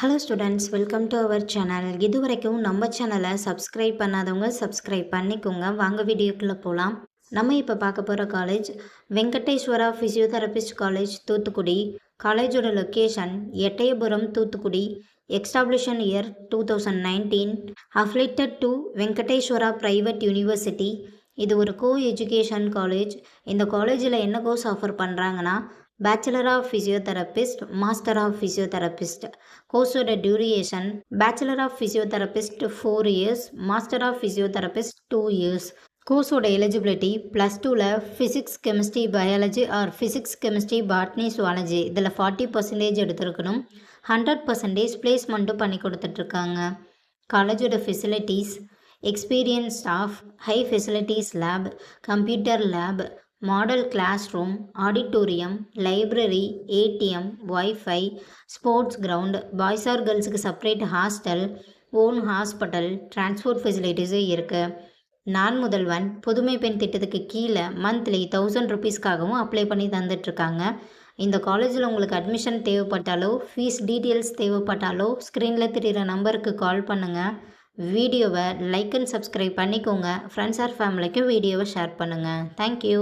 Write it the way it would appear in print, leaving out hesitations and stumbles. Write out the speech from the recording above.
Hello students, welcome to our channel. இது வரைக்கும் நம்ம சேனலை சப்ஸ்கிரைப் பண்ணாதவங்க சப்ஸ்கிரைப் பண்ணிக்கோங்க. வாங்க வீடியோக்குள்ளே போகலாம். நம்ம இப்போ பார்க்க போகிற college Venkateswara physiotherapist college, Thoothukudi. காலேஜோட location Ettayapuram, Thoothukudi. Establishment year 2019. Affiliated to Venkateswara private university. இது ஒரு கோ எஜுகேஷன் காலேஜ். இந்த காலேஜில் என்ன கோர்ஸ் ஆஃபர் பண்ணுறாங்கன்னா bachelor of physiotherapist, master of physiotherapist. கோர்ஸோட duration bachelor of physiotherapist 4 years, master of physiotherapist 2 years. கோர்ஸோட எலிஜிபிலிட்டி +2ல் physics, chemistry, biology or physics, chemistry, botany, zoology இதில் 40% எடுத்திருக்கணும். 100% பிளேஸ்மெண்ட்டும் பண்ணி கொடுத்துட்ருக்காங்க. காலேஜோட facilities experience staff, high facilities lab, computer lab, model class room, auditorium, library, ATM, wifi, sports ground, boys or கேர்ள்ஸுக்கு separate hostel, own hospital, transport ஃபெசிலிட்டிஸும் இருக்குது. நான் முதல்வன் புதுமை பெண் திட்டத்துக்கு கீழே மந்த்லி 1000 ருபீஸ்க்காகவும் அப்ளை பண்ணி தந்துட்டுருக்காங்க. இந்த காலேஜில் உங்களுக்கு அட்மிஷன் தேவைப்பட்டாலோ, ஃபீஸ் டீட்டெயில்ஸ் தேவைப்பட்டாலோ ஸ்க்ரீனில் தெரிகிற நம்பருக்கு கால் பண்ணுங்கள். வீடியோவை லைக் அண்ட் சப்ஸ்கிரைப் பண்ணிக்கோங்க. ஃப்ரெண்ட்ஸ் ஆர் ஃபேமிலிக்கு வீடியோவை ஷேர் பண்ணுங்கள். தேங்க்யூ.